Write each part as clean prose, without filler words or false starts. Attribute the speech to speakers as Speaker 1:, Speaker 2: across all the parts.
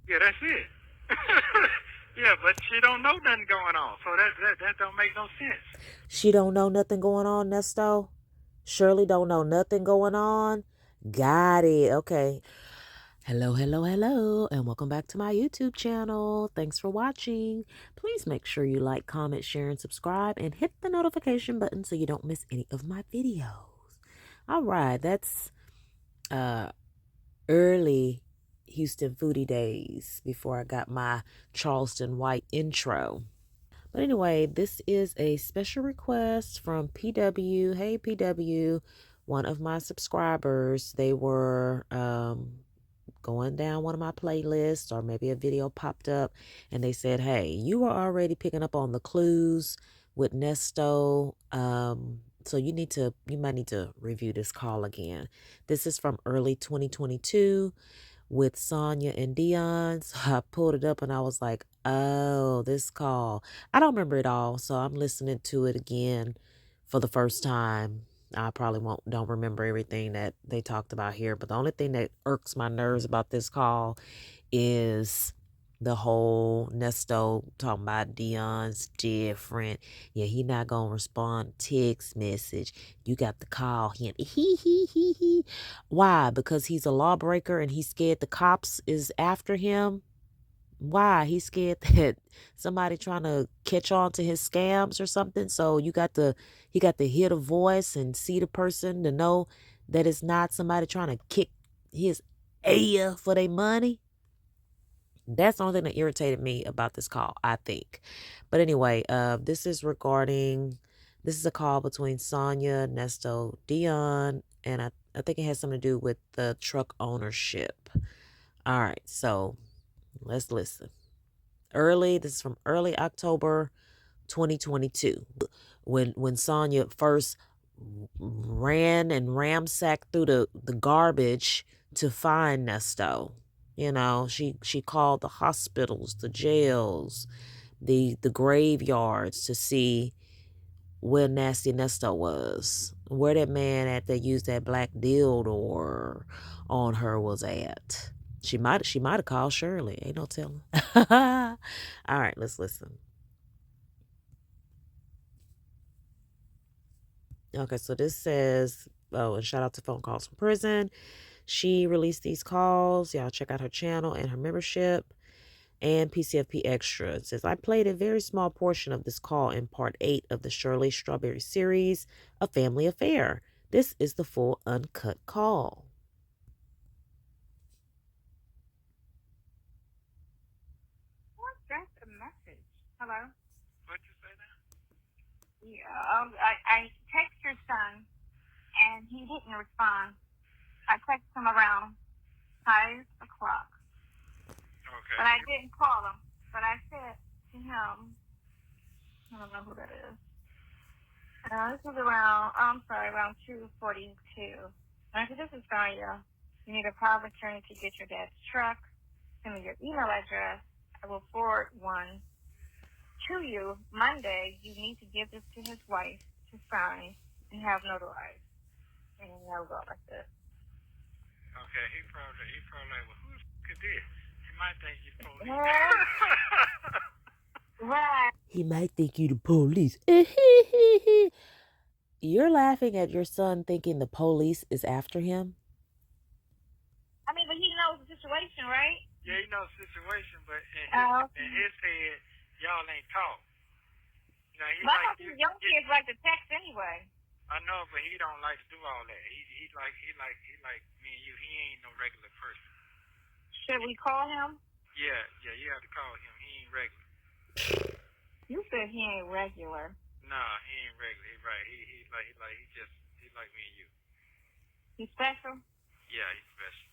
Speaker 1: Yeah, that's it. Yeah, but she don't know nothing going on, so that don't make no sense.
Speaker 2: She don't know nothing going on, Nesto? Shirley don't know nothing going on? Got it. Okay. Hello, hello, hello, and welcome back to my YouTube channel. Thanks for watching. Please make sure you like, comment, share, and subscribe, and hit the notification button so you don't miss any of my videos. All right, that's early Houston foodie days before I got my Charleston White intro. But anyway, this is a special request from PW. Hey, PW, one of my subscribers. They were going down one of my playlists, or maybe a video popped up, and they said, hey, you are already picking up on the clues with Nesto. So you might need to review this call again. This is from early 2022 with Sonya and Deon. So I pulled it up and I was like, oh, this call. I don't remember it all, so I'm listening to it again for the first time. I probably don't remember everything that they talked about here, but the only thing that irks my nerves about this call is the whole Nesto talking about Deon's different. Yeah, he not gonna respond text message. You got to call him. He. Why? Because he's a lawbreaker and he's scared the cops is after him. Why? He's scared that somebody trying to catch on to his scams or something. So he got to hear the voice and see the person to know that it's not somebody trying to kick his ear for their money. That's the only thing that irritated me about this call, I think. But anyway, this is a call between Sonya, Nesto, Deon, and I think it has something to do with the truck ownership. All right, so let's listen. This is from early October 2022. When Sonya first ran and ransacked through the garbage to find Nesto. You know, she called the hospitals, the jails, the graveyards to see where Nasty Nesto was, where that man at that used that black dildo on her was at. She might have called Shirley. Ain't no telling. All right, let's listen. Okay, so this says, oh, and shout out to Phone Calls from Prison. She released these calls. Y'all check out her channel and her membership. And PCFP Extra. It says, I played a very small portion of this call in part 8 of the Shirley Strawberry series, A Family Affair. This is the full uncut call.
Speaker 3: What's that? A message. Hello?
Speaker 1: What'd you say now?
Speaker 3: Yeah, I text your son, and he didn't respond. I texted him around 5 o'clock.
Speaker 1: Okay.
Speaker 3: But I didn't call him. But I said to him, I don't know who that is. This was around 2:42. And I said, this is Sonya. You need a power of attorney to get your dad's truck. Send me your email address. I will forward one to you. Monday, you need to give this to his wife to sign and have notarized. And that'll go like this.
Speaker 1: Okay, he probably like, well, who the f*** is this? He might think you're police.
Speaker 3: Right.
Speaker 2: He might think you the police. You're laughing at your son thinking the police is after him?
Speaker 3: I mean, but he knows the situation, right?
Speaker 1: Yeah, he knows the situation, but in his head, y'all ain't talk. You know,
Speaker 3: but I thought these young kids like to text anyway.
Speaker 1: I know, but he don't like to do all that. He like me and you. He ain't no regular person.
Speaker 3: Should we call him?
Speaker 1: Yeah, you have to call him. He ain't regular.
Speaker 3: You said he ain't regular.
Speaker 1: Nah, he ain't regular. He right. He like me and you.
Speaker 3: He's special?
Speaker 1: Yeah, he's special.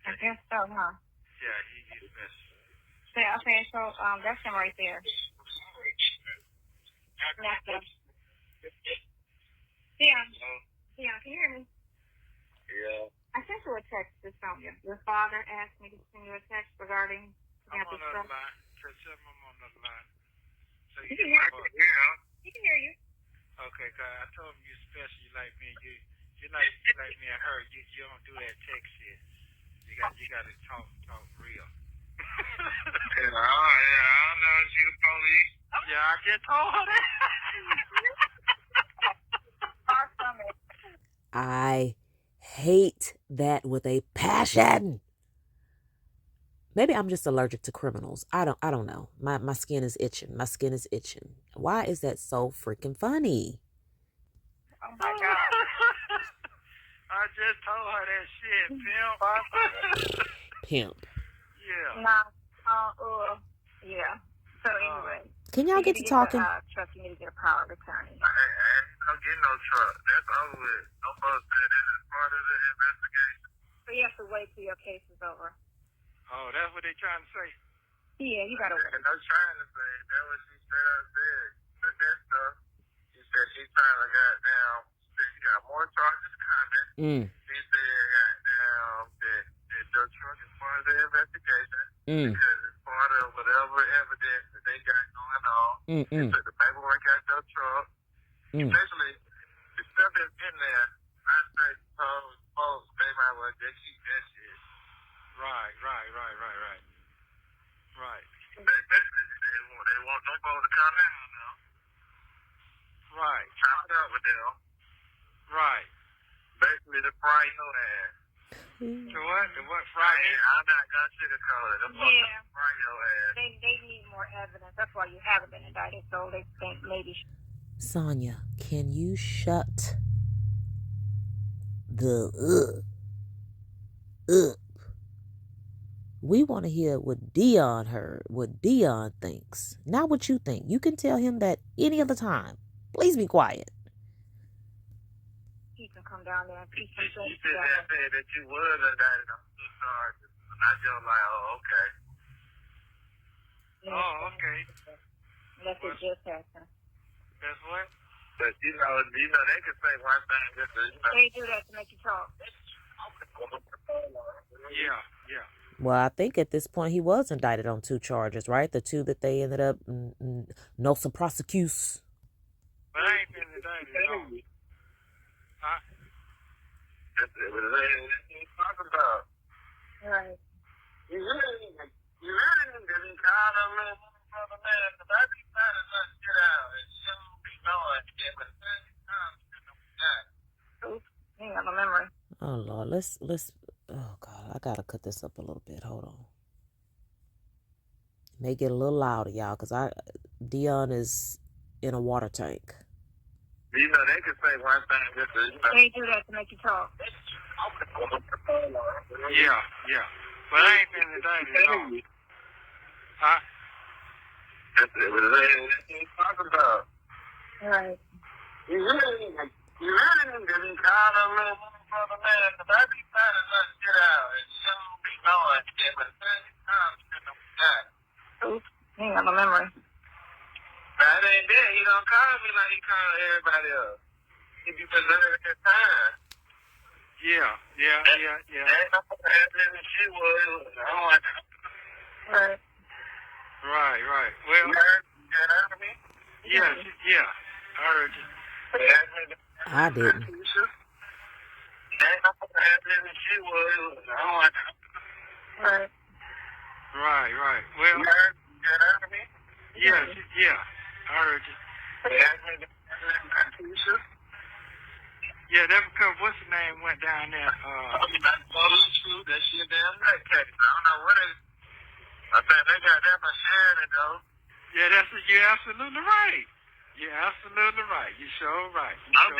Speaker 3: I guess so, huh?
Speaker 1: Yeah, he's special.
Speaker 3: Okay, so that's him right there. Deon, can you hear me?
Speaker 1: Yeah.
Speaker 3: I sent you a text this Sonya. Your father asked me to send you a text regarding
Speaker 1: I'm on the line. Tell him I'm on the line. So
Speaker 3: he can hear you. He can hear you.
Speaker 1: Okay, cause I told him you special. You like me. You like me and her. You don't do that text shit. You got to talk real. I just told her that.
Speaker 2: I hate that with a passion. Maybe I'm just allergic to criminals. I don't know. My skin is itching. My skin is itching. Why is that so freaking funny?
Speaker 3: Oh my God.
Speaker 1: I just told her that shit, pimp.
Speaker 2: Pimp.
Speaker 1: Yeah.
Speaker 3: Yeah. So anyway.
Speaker 2: Can y'all get to talking?
Speaker 3: Truck, you need to get a power of attorney.
Speaker 1: I ain't gonna get no truck. That's over with. I'm supposed to say this is part of the investigation.
Speaker 3: So you have to wait till your case is over.
Speaker 1: Oh, that's what they trying to say?
Speaker 3: Yeah, you gotta wait.
Speaker 1: And I'm trying to say, that's what she straight up said. Took that stuff. She said she's trying to goddamn, she said she got more charges coming. She said goddamn that your truck is part of the investigation. Because it's part of whatever evidence that they got going on. They took the paperwork out your truck. Especially the stuff that's in there, I say told folks they might well just keep that shit. Right. They want them folks to come down now. Right. Chop it up with them. Right. Basically to fry your ass. To what? To what fry me? I'm not gonna sugarcoat it. Them folks to fry your ass.
Speaker 3: They need more evidence. That's why you haven't been indicted. So they think maybe.
Speaker 2: Sonya, can you shut the up? We want to hear what Deon heard, what Deon thinks, not what you think. You can tell him that any other time. Please be quiet.
Speaker 3: He can come down there and teach some things.
Speaker 1: You just said that you was indicted on 2 charges. And I just like, oh, okay. Oh, okay.
Speaker 3: Unless it just happened.
Speaker 1: That's what? But you know, they can say one thing just to,
Speaker 3: They do that to make you talk.
Speaker 1: Yeah.
Speaker 2: Well, I think at this point he was indicted on 2 charges, right? The 2 that they ended up no some prosecutes.
Speaker 1: But I ain't been indicted at all. Huh? That's what they talk about.
Speaker 3: Right.
Speaker 1: You really need to be called a little brother man, because I be trying to let shit out and you don't be knowing shit, but at the same time, you know that.
Speaker 3: Oops, you ain't got no memory.
Speaker 2: Oh Lord, let's. Oh God, I gotta cut this up a little bit. Hold on. May get a little louder, y'all, because Deon is in a water tank.
Speaker 1: You know, they can say one thing just to,
Speaker 3: They do that to make you talk.
Speaker 1: Yeah. But I ain't been indicted at all. Huh? That's what they talk about.
Speaker 3: Right.
Speaker 1: You really need to be called a little brother man, because I be trying to let shit out and you don't be knowing shit, but at the same time, you know that.
Speaker 3: Oops, you ain't got no memory.
Speaker 1: That ain't that. He don't call me like he call everybody else. He be preserving his time. Yeah. Ain't nothing happening and shit was.
Speaker 3: Right.
Speaker 1: Right. Well, you heard me? Yeah. I heard you.
Speaker 2: I didn't.
Speaker 1: Ain't nothing happening and shit was.
Speaker 3: Right.
Speaker 1: Right. Well, you heard me? Yeah. I heard you. Yeah, that's because what's the name went down there. That shit damn right case. I don't know what it is. I think they got that for Shirley though. Yeah, you're absolutely right. You're absolutely right. You're sure right. I'm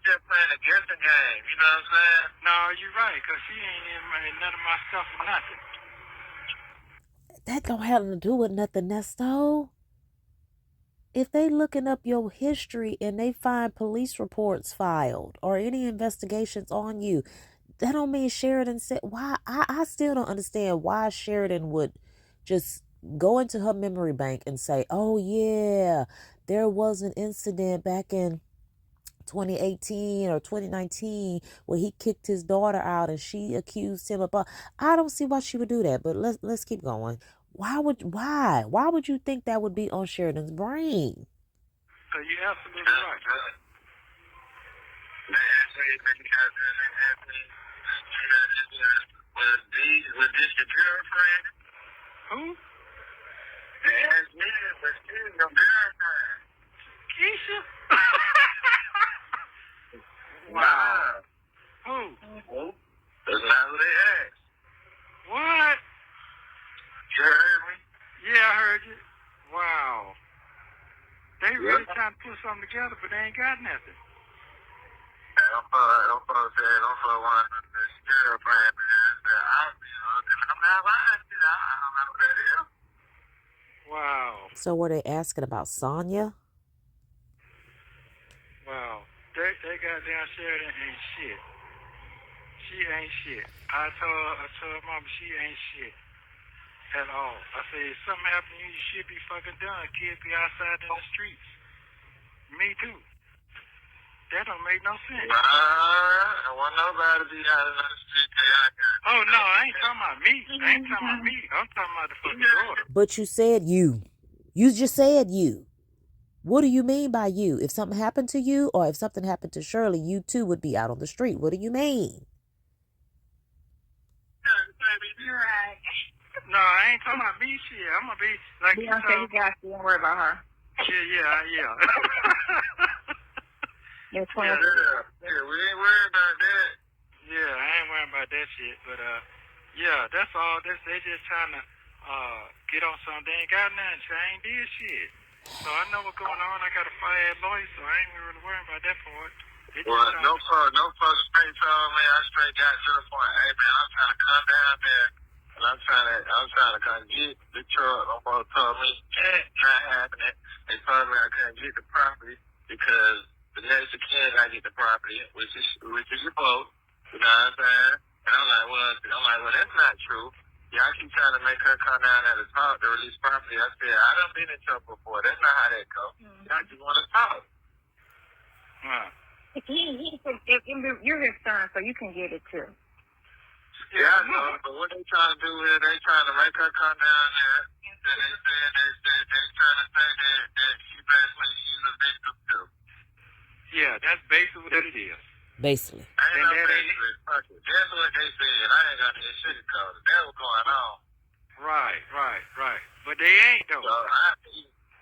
Speaker 1: just playing a guessing game. You know what I'm saying? No, you're right, because she ain't in none of my stuff or nothing.
Speaker 2: That don't have nothing to do with nothing, Nesto. If they looking up your history and they find police reports filed or any investigations on you, that don't mean Sheridan said why. I still don't understand why Sheridan would just go into her memory bank and say, oh yeah, there was an incident back in 2018 or 2019 where he kicked his daughter out and she accused him of. I don't see why she would do that, but let's keep going. Why would you think that would be on Sheridan's brain?
Speaker 1: So you're absolutely right. Was this your girlfriend? Who? They asked Yeah, but she's your girlfriend.
Speaker 4: Keisha? Wow.
Speaker 1: Nah.
Speaker 4: Who?
Speaker 1: That's not who they asked.
Speaker 4: What?
Speaker 1: You heard me?
Speaker 4: Yeah, I heard you. Wow. They really
Speaker 1: Yeah.
Speaker 4: trying to put something together, but they ain't got nothing.
Speaker 1: Don't folks say, don't folks want this girlfriend, man. I'm not lying to you. I don't know who that is.
Speaker 4: Wow.
Speaker 2: So were they asking about Sonya?
Speaker 4: Wow. They goddamn Shirley ain't shit. She ain't shit. I told mama she ain't shit at all. I said, if something happened to you, you should be fucking done. Kids be outside in the streets. Me too. That don't make no sense.
Speaker 1: I want nobody to be out in the street.
Speaker 4: Oh, no, I ain't talking about me. I ain't talking about me. I'm talking about the fucking daughter.
Speaker 2: But you said you. You just said you. What do you mean by you? If something happened to you or if something happened to Shirley, you too would be out on the street. What do you mean?
Speaker 3: You're right.
Speaker 4: No, I ain't talking about me shit. I'm going to be like you
Speaker 3: Deon said he got you. Don't worry about her.
Speaker 4: Yeah.
Speaker 3: You're 20.
Speaker 1: Yeah, we ain't worried about that.
Speaker 4: Yeah, I ain't worrying about that shit. But, yeah, that's all. They just trying to get on something. They ain't got nothing. So I ain't did shit. So I know what's going on. I got a fire lawyer, so I ain't really worrying about that part.
Speaker 1: Well, no folks straight told me. I straight got to the point. Hey man, I'm trying to come down there, and I'm trying to come get the truck. My brother told me it's not happening. They told me I couldn't get the property because the next of kin got to get the property, which is your boat. You know what I'm saying? And I'm like, well, that's not true. Y'all keep trying to make her come down there to talk to release property. I said, I done been in trouble before. That's not how that goes. Y'all just want to talk.
Speaker 3: You're his son, so you can get it too.
Speaker 1: Yeah, I know, but what they trying to do is they trying to make her come down there. And they trying to say that she basically she's a victim too.
Speaker 4: Yeah, that's basically what it is.
Speaker 2: Basically.
Speaker 1: Ain't no basically. Fuck it. That's what they said. I ain't got that shit code. That was going on.
Speaker 4: Right. But they ain't though.
Speaker 1: So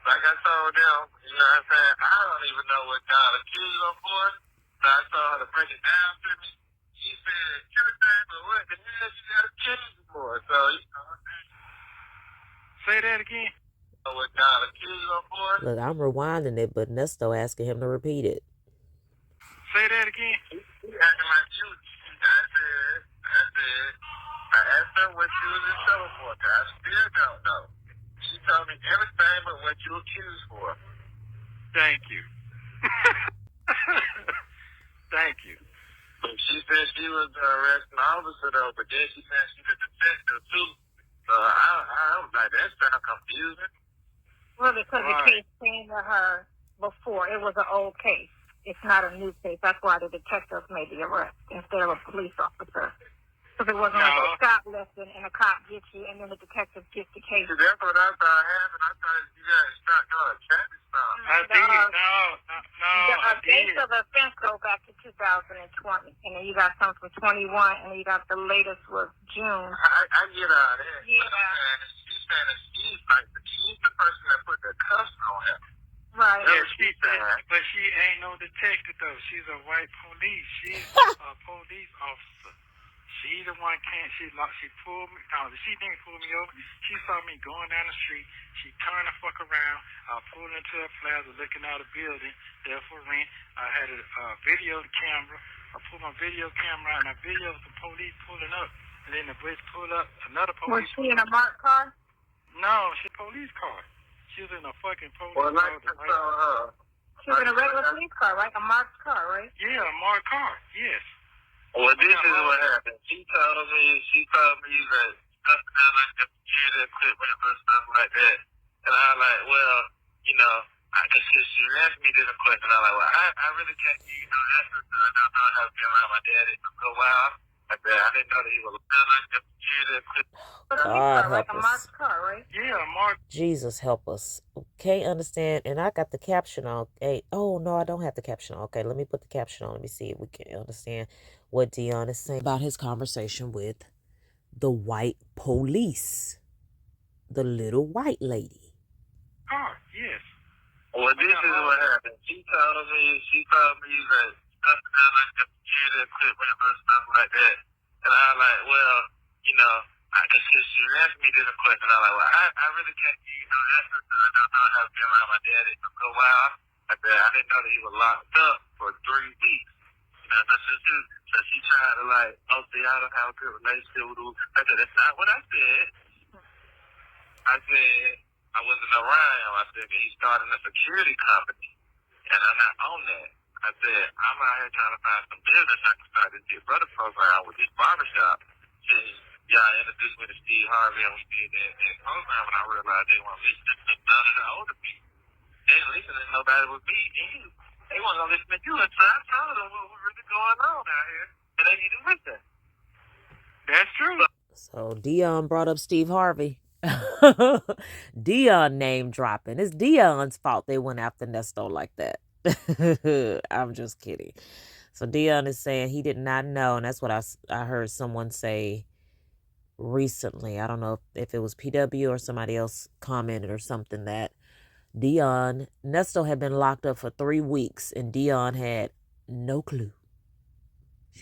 Speaker 1: like I told them, you know what I'm saying? I don't even know what God accused them for. So I told her to break it down to me. She said, everything, but what the hell she got accused for? So, you know what I'm saying?
Speaker 4: Say that again.
Speaker 1: What God accused them for?
Speaker 2: Look, I'm rewinding it, but Nesto asking him to repeat it.
Speaker 4: Say that again.
Speaker 1: He acting like you. I asked her what you was in trouble for. I still don't know. She told me everything but what you accused for.
Speaker 4: Thank you. Thank you.
Speaker 1: But she said she was the arresting officer though, but then she said she was a detective too. So I was like, that sounds confusing.
Speaker 3: Well, because the case came to her before. It was an old case. It's not a new case. That's why the detective made the arrest instead of a police officer. Because it wasn't like a stop lesson and a cop gets you and then the detective gets the case.
Speaker 1: See, that's what I thought happened. I thought you guys stopped doing a traffic stop.
Speaker 4: The
Speaker 3: dates of the offense go back to 2020. And then you got some from 21 and you got the latest was June.
Speaker 1: I get all that.
Speaker 3: Yeah.
Speaker 1: She's saying that she's the person that put the cuffs on him.
Speaker 3: Right.
Speaker 4: Yeah, but she ain't no detective though. She's a white police. She's a police officer. She the one she pulled me. No, she didn't pull me over. She saw me going down the street. She turned the fuck around. I pulled into a plaza looking out a building there for rent. I had a video camera. I pulled my video camera out and I videoed the police pulling up. And then the bitch pulled up. Another police.
Speaker 3: Was she in a marked car?
Speaker 4: No, she police car. She was in a fucking police
Speaker 1: car.
Speaker 3: She was in a regular police car, right? A marked car, right?
Speaker 4: Yeah, a marked car. Yes.
Speaker 1: Well, this is what happened. She told me that nothing down like the security equipment or stuff like that. And I was like, well, you know, she asked me this question. I was like, well, I really can't give you no answer because I don't know how to be around my daddy for a while. I didn't know that he was down like the security equipment.
Speaker 2: God help us.
Speaker 3: A marked car, right?
Speaker 4: Yeah, marked.
Speaker 2: Jesus help us. Okay, understand. And I got the caption on. Hey, oh no, I don't have the caption on. Okay, let me put the caption on. Let me see if we can understand what Deon is saying about his conversation with the white police, the little white lady.
Speaker 4: car. Yes.
Speaker 1: Well, this is what happened. She told me that stuff down like the computer equipment and stuff like that. And I was like, well, you know, cause she asked me this question. I was like, well, I really can't give you no answer because I don't know how to be around my daddy for a while. I said, I didn't know that he was locked up for 3 weeks. You know, so she tried to like, oh, see, I don't have a good relationship with him. I said, that's not what I said. I said, I wasn't around him. I said, he's starting a security company, and I'm not on that. I said, I'm out here trying to find some business I can start this Big Brother program with this barbershop. Since y'all introduced me to Steve Harvey, and we did that program, and I realized they weren't listening to none of the older people. They didn't listen to nobody with me and you. They weren't going to listen to you until I told them what was really going on out here, and they need to listen.
Speaker 4: That's true.
Speaker 2: So Deon brought up Steve Harvey. Deon name dropping. It's Deon's fault they went after Nesto like that. I'm just kidding. So Deon is saying he did not know, and that's what I heard someone say recently. I don't know if it was PW or somebody else commented or something that Nesto had been locked up for 3 weeks, and Deon had no clue.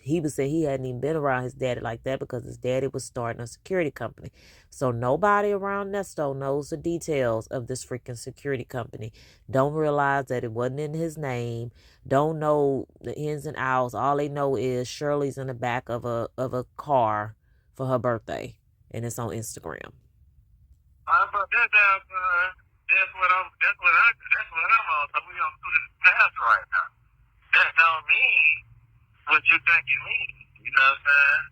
Speaker 2: He would say he hadn't even been around his daddy like that because his daddy was starting a security company. So nobody around Nesto knows the details of this freaking security company. Don't realize that it wasn't in his name. Don't know the ins and outs. All they know is Shirley's in the back of a car for her birthday, and it's on Instagram.
Speaker 1: I put that down, son. That's what I'm on. So we on through this path right now. That don't mean what you think it means. You know what I'm saying?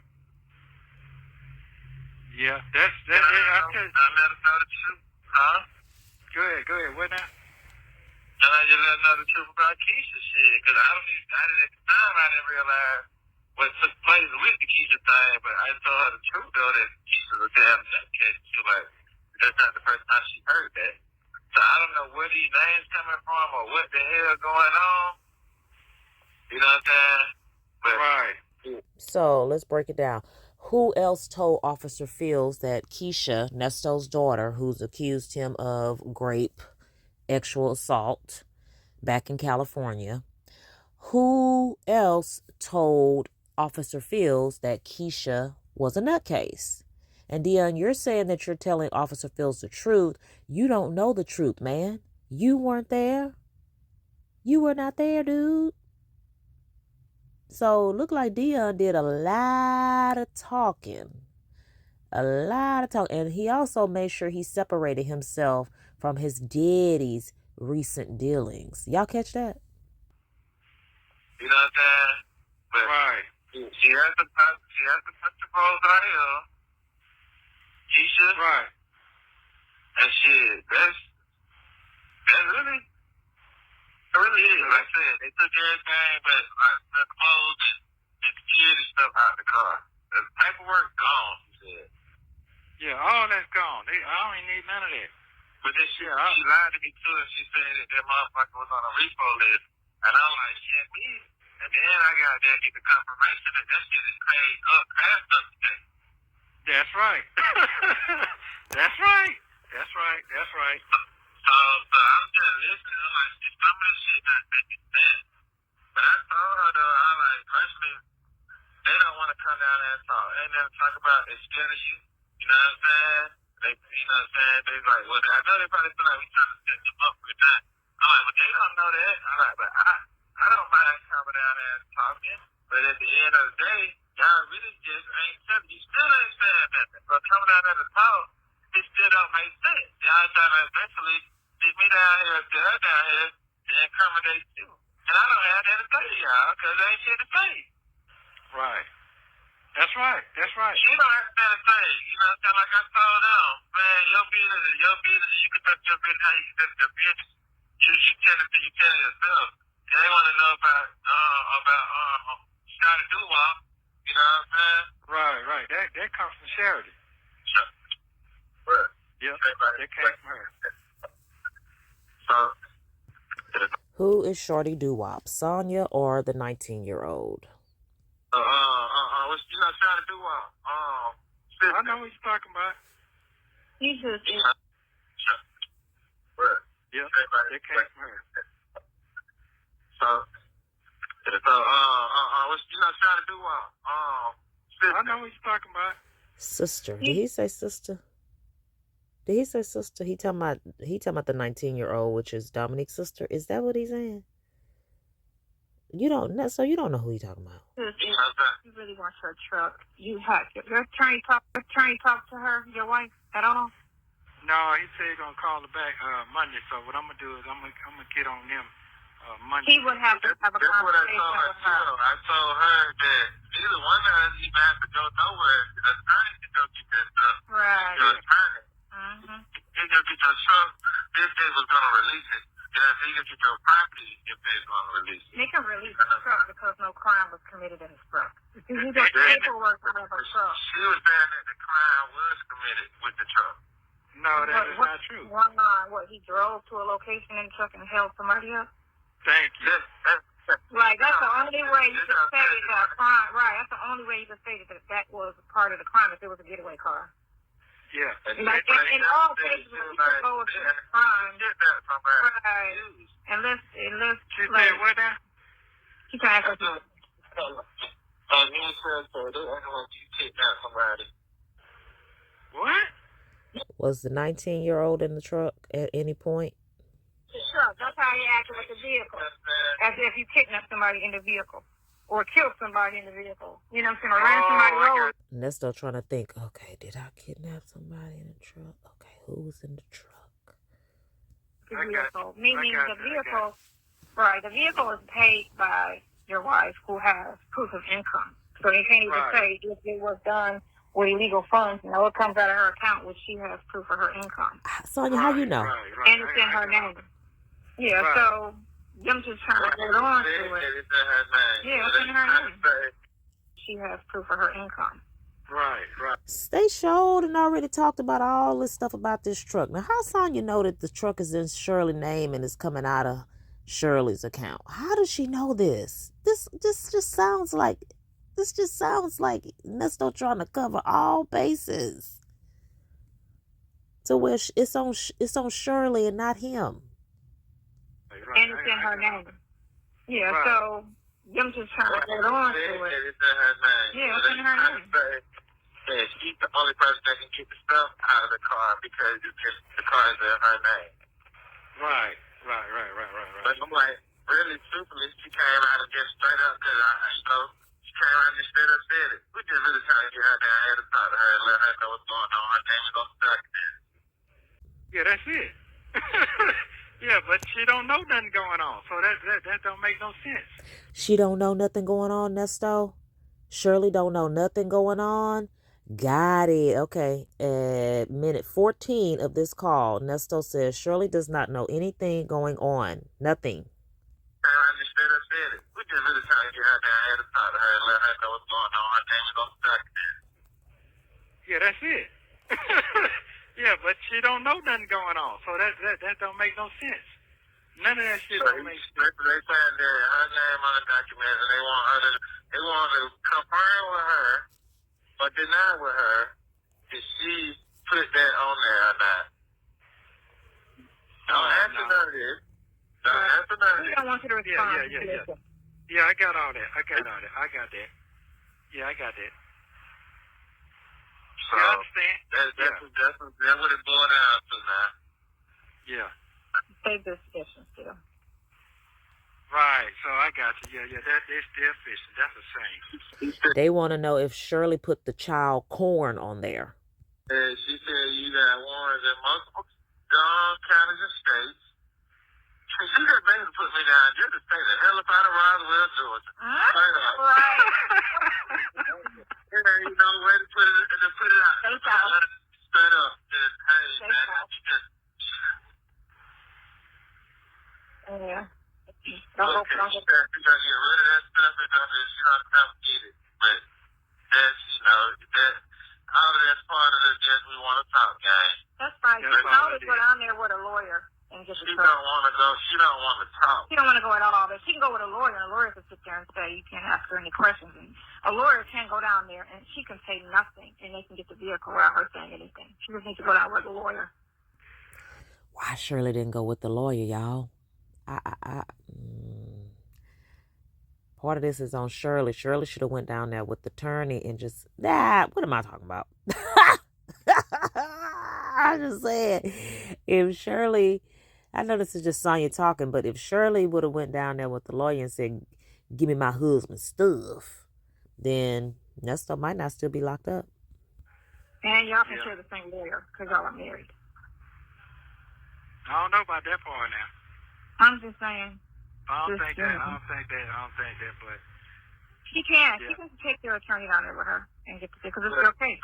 Speaker 4: Yeah, that's
Speaker 1: I let them know the truth. Huh?
Speaker 4: Go ahead. What now?
Speaker 1: And I just let them know the truth about Keisha shit. Because at the time, I didn't realize what took place with the Keisha thing. But I told her the truth, though, that Keisha was damn nutcase. She was like, that's not the first time she heard that. So I don't know where these names coming from or what the hell going on. You know what I'm saying? But,
Speaker 4: right.
Speaker 2: So let's break it down. Who else told Officer Fields that Keisha, Nesto's daughter, who's accused him of rape, sexual assault back in California, who else told Officer Fields that Keisha was a nutcase? And Deon, you're saying that you're telling Officer Fields the truth. You don't know the truth, man. You weren't there. You were not there, dude. So look like Deon did a lot of talking. And he also made sure he separated himself from his daddy's recent dealings. Y'all catch that?
Speaker 1: you know what I'm saying? But
Speaker 4: Right.
Speaker 1: she has to put the balls out here. Keisha.
Speaker 4: Right.
Speaker 1: And shit, that's really, it really is. Like I said, they took everything but like the clothes and security stuff out the car. The paperwork gone, she said.
Speaker 4: Yeah, all that's gone. I don't even need none of that.
Speaker 1: But then she lied to me too, and she said that motherfucker was on a repo list. And I'm like, shit, me. And then I got there get the confirmation that shit is paid up past up today.
Speaker 4: That's right. That's right. That's right. That's right.
Speaker 1: So I'm just listening. I'm like, some of this shit not making sense. But I told her though, I like personally, they don't want to come down there and talk. They never talk about they scared of you. You know what I'm saying? They, you know what I'm saying? They like, well, I know they probably feel like we trying to set them up for that. I'm like, but they don't know that. I'm like, but I don't mind coming down there and talking. But at the end of the day, y'all really just ain't telling. You still ain't saying nothing. So coming down there to talk, it still don't make sense. Y'all trying to eventually sit me down here, sit her down here, and incriminate you. And I don't have that to say to y'all because there ain't shit to say.
Speaker 4: Right. That's right. That's right.
Speaker 1: She don't have that to say. You know what I'm saying? Like I told them, man, your business, you can touch your business how you touch your business. You tell it yourself. And they want to know about Scotty Duwop. You know what I'm saying?
Speaker 4: Right. That comes from charity.
Speaker 1: Sure. Right.
Speaker 4: Yeah. That came from her.
Speaker 1: So.
Speaker 2: Who is Shorty Doo-Wop, Sonya or the 19-year-old?
Speaker 1: What's Scotty Duwop?
Speaker 4: I know what you're talking about.
Speaker 3: You just.
Speaker 1: Sure. Right.
Speaker 4: Yeah, it came from her.
Speaker 1: So, what you know, trying to do sister.
Speaker 4: I know what you're talking about.
Speaker 2: Sister. Did he say sister? Did he say sister? He talking about the 19-year-old, which is Dominique's sister. Is that what he's saying? You don't know, so you don't know who he talking about.
Speaker 3: You really want her truck. Your attorney talk to her, your wife, at all?
Speaker 4: No, he said he's gonna call her back Monday. So what I'm gonna do is I'm gonna get on them Monday.
Speaker 3: He would have to have a
Speaker 1: That's what I
Speaker 3: conversation
Speaker 1: told her
Speaker 3: with her.
Speaker 1: too. I told her that neither one of us even have to go nowhere. The attorney can go get that stuff.
Speaker 3: Right.
Speaker 1: Your attorney.
Speaker 3: Mm-hmm.
Speaker 1: He can get your truck if they was gonna release it. Then he can get your property if they was gonna release it.
Speaker 3: They can release the truck because no crime was committed in his truck. You got paperwork to have a truck.
Speaker 1: She was saying that the crime was committed with the truck.
Speaker 4: No, that is not true.
Speaker 3: He drove to a location in the truck and held somebody up?
Speaker 4: Thank you.
Speaker 3: Right, that's the only way you can say that crime. Right, that's the only way you can say that was part of the crime if it was a getaway car.
Speaker 4: Yeah.
Speaker 3: Like in all cases, when people go with a crime, right? Unless
Speaker 4: She said what now?
Speaker 3: She trying to ask
Speaker 4: What?
Speaker 2: Was the 19-year-old in the truck at any point?
Speaker 3: Sure, that's how he acted with the vehicle. As if you kidnapped somebody in the vehicle. Or killed somebody in the vehicle. You know what I'm saying? Or ran somebody over.
Speaker 2: Nesto trying to think, okay, did I kidnap somebody in the truck? Okay, who was in the truck?
Speaker 3: The vehicle. Meaning the vehicle, right, the vehicle is paid by your wife who has proof of income. So they can't even say if it was done with illegal funds. You know, it comes out of her account, which she has proof of her income.
Speaker 2: Sonya, how you know?
Speaker 4: Right.
Speaker 3: And it's in her name. Yeah, so them just trying to hold on to it. Yeah, it's in her name. She has proof of her income.
Speaker 4: Right.
Speaker 2: They showed and already talked about all this stuff about this truck. Now, how Sonya know that the truck is in Shirley's name and is coming out of Shirley's account? How does she know this? This just sounds like Nesto trying to cover all bases to where it's on Shirley and not him.
Speaker 3: And it's in her name. Yeah, so them just trying to hold on to it. Yeah, it's in her name.
Speaker 1: She's the only person that can get the stuff out of the car because the car is in her name. Right. But I'm like, really, truthfully, she came out and just straight up because she came out and straight up said it. We just really trying to get her down here to talk to her and let her know what's going on. Her name is on the document.
Speaker 4: Yeah, that's it. Yeah, but she don't know nothing going on, so that don't make no sense.
Speaker 2: She don't know nothing going on, Nesto? Shirley don't know nothing going on? Got it. Okay. At minute 14 of this call, Nesto says Shirley does not know anything going on. Nothing.
Speaker 1: I understood her said it. We just really trying to get her down here to talk to her and let her know what's going on. Her name is on the document.
Speaker 4: Yeah, that's it. Yeah, but she don't know nothing going on, so that don't make no sense. None of that shit don't make sense.
Speaker 1: They saying that her name on the document, and they want to confirm with her, but deny with her, did she put that on there or not? Don't answer none of this. Don't answer none of this.
Speaker 3: I don't want you to respond.
Speaker 4: Yeah. Yeah, I got all that. I got that. Yeah, I got that.
Speaker 1: So,
Speaker 4: yeah, I understand.
Speaker 1: That's what it boiled down to now.
Speaker 4: Yeah.
Speaker 3: Save this fishing still.
Speaker 4: Right, so I got you. Yeah, they're still fishing. That's a shame.
Speaker 2: They want to know if Shirley put the child corn on there.
Speaker 1: She said you got warrants in multiple counties and states. She just basically put me down just to stay the hell up out of Roswell, Georgia. Straight up.
Speaker 3: Right.
Speaker 1: You know, way to put it out. Straight up. Just, hey, man,
Speaker 3: Yeah.
Speaker 1: Don't get rid of that stuff and she don't come get it. But that's, all of that's part of the just we want to talk game.
Speaker 3: That's fine. She can always go down there with a lawyer and get the truck.
Speaker 1: She don't want to talk.
Speaker 3: She don't want to go at all, but she can go with a lawyer, and a lawyer can sit there and say, you can't ask her any questions. And a lawyer can go down there, and she can say nothing, and they can get the vehicle without her saying anything. She just needs to go down with a lawyer.
Speaker 2: Why Shirley didn't go with the lawyer, y'all? Part of this is on Shirley. Shirley should have went down there with the attorney and just, what am I talking about? I just said, if Shirley, I know this is just Sonya talking, but if Shirley would have went down there with the lawyer and said, give me my husband's stuff, then Nesto might not still be locked up.
Speaker 3: And y'all can share the same lawyer because y'all are married.
Speaker 4: I don't know about that part now.
Speaker 3: I'm just saying.
Speaker 4: I don't think that, but...
Speaker 3: She can. Yeah. She can take their attorney down there with her and get the because it's okay.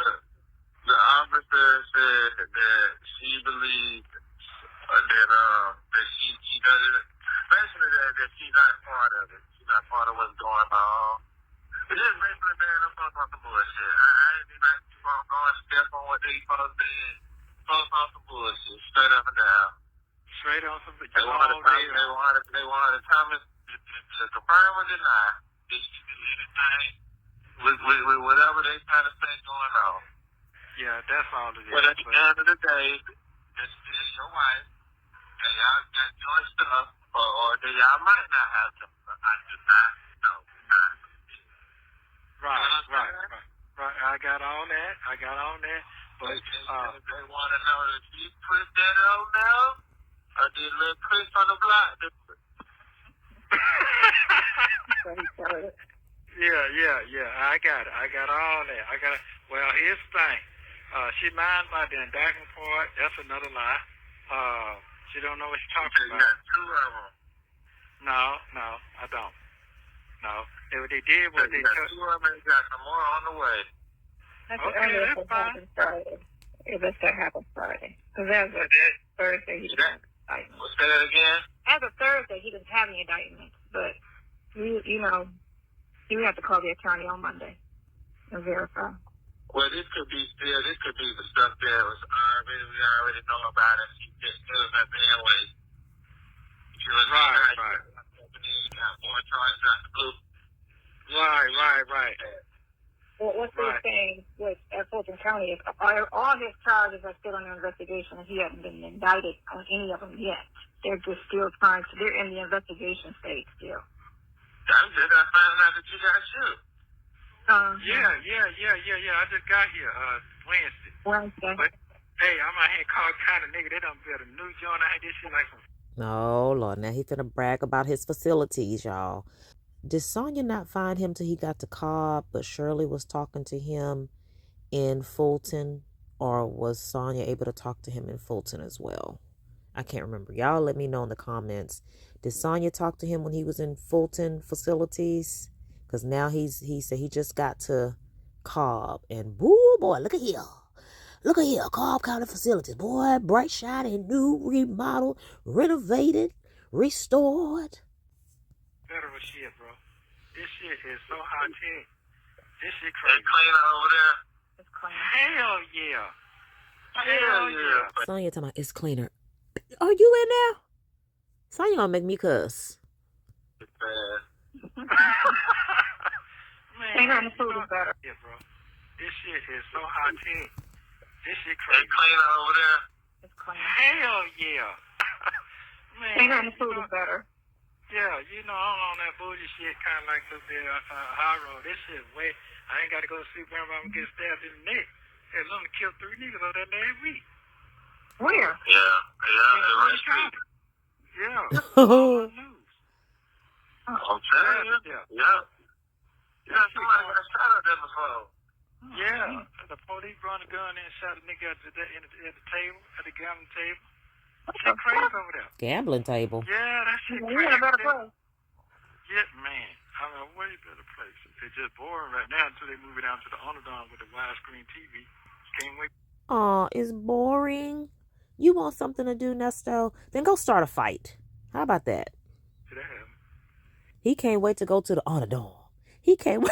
Speaker 1: The officer said that she believed that she doesn't, basically that she's not part of it. She's not part of what's going on. It's just basically, man, I'm talking about some bullshit. I ain't even like keep on going step on what they supposed to be. Supposed on some bullshit, straight up and down.
Speaker 4: Straight on some.
Speaker 1: They wanted to Thomas to confirm or deny that she did anything with whatever they trying to say going on.
Speaker 4: Yeah, that's all it is.
Speaker 1: But at the end of the day, this is your wife, and y'all got joint stuff, or y'all might not have to. I do not know.
Speaker 4: Right. I got all that. But
Speaker 1: they want to know if she put that on now, or did little Chris on the block?
Speaker 4: Yeah. I got it. I got all that. Well, here's the thing. She lied about the indictment part. That's another lie. She don't know what she's talking about.
Speaker 1: You got two of them.
Speaker 4: No, I don't. No. What they did was they
Speaker 1: got two of them and got some more on the way.
Speaker 3: That's fine. Friday. If it's that happens Friday. Because as of Thursday, he didn't have indictment.
Speaker 1: Say that again?
Speaker 3: As of Thursday, he didn't have any indictment. But, you know, you have to call the attorney on Monday and verify.
Speaker 1: Well, this could be the stuff that was we already know about it. She just still got the airways. She was
Speaker 4: right.
Speaker 1: Got more charges out the blue.
Speaker 4: Right.
Speaker 3: Well, what they're saying with Fulton County is all his charges are still under investigation, and he hasn't been indicted on any of them yet. They're just still they're in the investigation stage still.
Speaker 1: I'm just not finding out that you got shoot.
Speaker 4: Yeah. I just got here Wednesday. But hey, I'm out here called kind of nigga. They done built a new joint. I had this shit like some.
Speaker 2: Oh Lord, now he finna brag about his facilities, y'all. Did Sonya not find him till he got to Cobb, but Shirley was talking to him in Fulton, or was Sonya able to talk to him in Fulton as well? I can't remember. Y'all let me know in the comments. Did Sonya talk to him when he was in Fulton facilities? Because now he said he just got to Cobb, and woo boy, look at here, Cobb County facilities, boy, bright, shiny, new, remodeled, renovated, restored.
Speaker 4: Federal shit, bro. This shit is so high tech. This shit
Speaker 1: They
Speaker 4: crazy.
Speaker 1: clean over there.
Speaker 3: It's clean.
Speaker 4: Hell yeah.
Speaker 2: Sonya talking about it's cleaner. Are you in there? Sonya gonna make me cuss.
Speaker 1: It's bad.
Speaker 4: Man,
Speaker 3: the food is better.
Speaker 4: Yeah, bro. This shit is so high tech. This shit
Speaker 1: They
Speaker 4: crazy.
Speaker 1: clean over there.
Speaker 3: It's clean.
Speaker 4: Hell yeah. Man,
Speaker 3: the food is better.
Speaker 4: Yeah, I'm on that bougie shit, kind of like a little bit high road. This shit way. I ain't got to go to sleep whenever I'm get stabbed in the neck. Hey, let me kill 3 niggas over there last week.
Speaker 3: Where?
Speaker 1: Yeah, right.
Speaker 4: Yeah. News.
Speaker 1: I'm telling you. Yeah, somebody got shot at that before.
Speaker 4: Yeah. The police brought a gun in and shot a nigga at the table, at the gambling table. Shit crazy over there.
Speaker 2: Gambling table.
Speaker 4: Yeah, that shit crazy.
Speaker 3: You're in a better place.
Speaker 4: Yeah, man. I'm in a way better place. It's just boring right now until they move it down to the Underdome with the widescreen TV. Can't wait.
Speaker 2: Aw, it's boring. You want something to do, Nesto? Then go start a fight. How about that?
Speaker 4: Did that happen?
Speaker 2: He can't wait to go to the Underdome. He can't wait.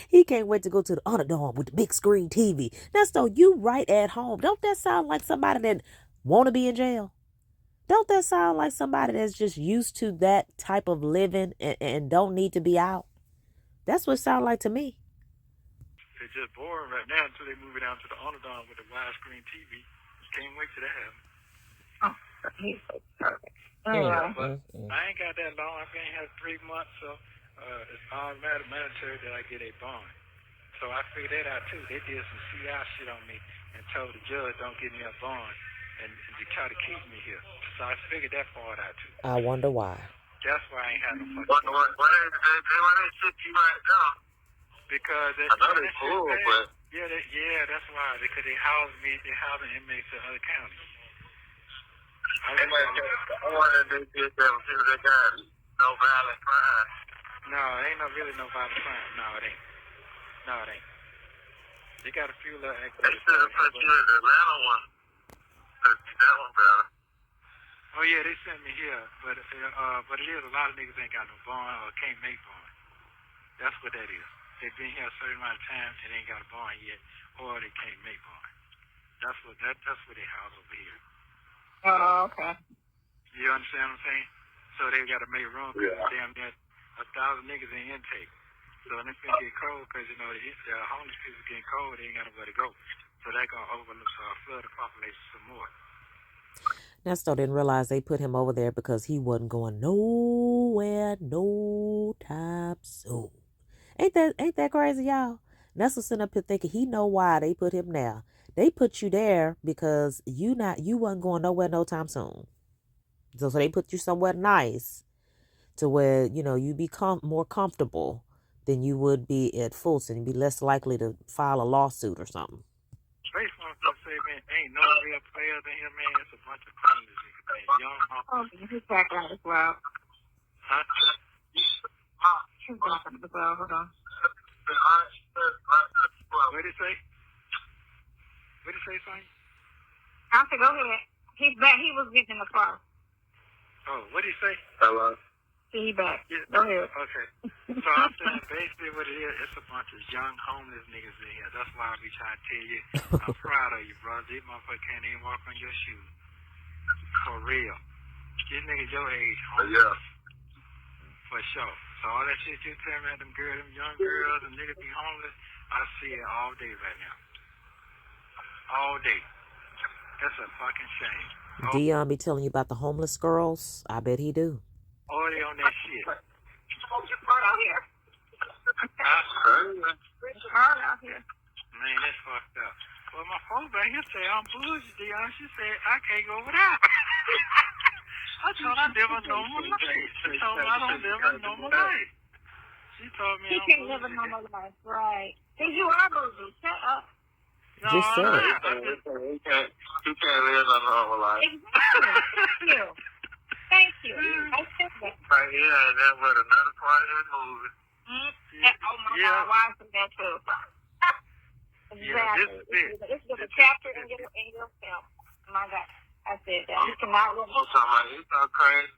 Speaker 2: He can't wait to go to the Underdome with the big screen TV. Nesto, you right at home. Don't that sound like somebody that want to be in jail? Don't that sound like somebody that's just used to that type of living and don't need to be out? That's what it sounds like to me.
Speaker 4: It's just boring right now until they move it down to the Underdome with the widescreen TV. Can't wait till that happens.
Speaker 3: Oh, he's so perfect. Anyway.
Speaker 4: But I ain't got that long. I've been here 3 months, so it's automatic mandatory that I get a bond. So I figured that out, too. They did some CI shit on me and told the judge don't give me a bond and to try to keep me here. So I figured that part out, too.
Speaker 2: I wonder why.
Speaker 4: That's why I ain't had no fucking
Speaker 1: Why they ship you right now?
Speaker 4: Because
Speaker 1: I know they cool, but...
Speaker 4: Yeah, that's why. Because they house inmates in other counties.
Speaker 1: I wonder if they did that with people that got no violent crime.
Speaker 4: No, it ain't really no violent crime. No, it ain't. They got a few little activities.
Speaker 1: They should have put you in the Atlanta one. That one better.
Speaker 4: Oh yeah, they sent me here, but it is a lot of niggas ain't got no bond or can't make bond. That's what that is. They've been here a certain amount of time and ain't got a bond yet, or they can't make bond. That's what they house over here.
Speaker 3: Oh, okay.
Speaker 4: You understand what I'm saying? So they got to make room because damn near 1,000 niggas in intake. So when it's gonna get cold, because the homeless people getting cold, they ain't got nowhere to go. So they're gonna flood the population some more.
Speaker 2: Nesto didn't realize they put him over there because he wasn't going nowhere no time soon. Ain't that crazy, y'all? Nesto sitting up here thinking he know why they put him there. They put you there because you wasn't going nowhere no time soon. So they put you somewhere nice to where, you be more comfortable than you would be at Fulton. You'd be less likely to file a lawsuit or something.
Speaker 4: Straight from to say, man, ain't no real players in here, man. It's a bunch of criminals, man. Young homies.
Speaker 3: He's back out as well.
Speaker 4: Huh?
Speaker 3: He's back out as well. Hold on.
Speaker 4: What'd he say? What'd he say, Sonya?
Speaker 3: I said, go ahead. He's back. He was getting in the car.
Speaker 4: Oh, what'd he say?
Speaker 1: Hello?
Speaker 3: See, he back.
Speaker 4: Yeah.
Speaker 3: Go ahead.
Speaker 4: Okay. So I'm saying basically what it is, it's a bunch of young homeless niggas in here. That's why I be trying to tell you, I'm proud of you, bro. These motherfuckers can't even walk on your shoes. For real. These niggas your age, homeless.
Speaker 1: Yeah.
Speaker 4: For sure. So all that shit you tell me about them young girls and niggas be homeless, I see it all day right now. All day. That's a fucking shame.
Speaker 2: Deon be telling you about the homeless girls. I bet he do.
Speaker 4: Oh, they on that shit.
Speaker 3: It's hard out here. It's hard out here.
Speaker 4: Man, that's fucked up. Well, my phone back here say I'm bullshit, Deon. She said I can't go over there. I told her I live a normal life. She told me I don't live a normal life. She told me
Speaker 3: He can't live a normal life, right? See, you are moving. Shut up.
Speaker 4: No,
Speaker 2: Just said it.
Speaker 1: He can't live a normal life.
Speaker 3: Exactly. Thank you. I said that.
Speaker 1: Right here, and then with another part of his movie.
Speaker 3: Oh my God, why is that too? Exactly. This is a chapter in your film. My God, I said that. You cannot live.
Speaker 1: I'm talking about he's so crazy.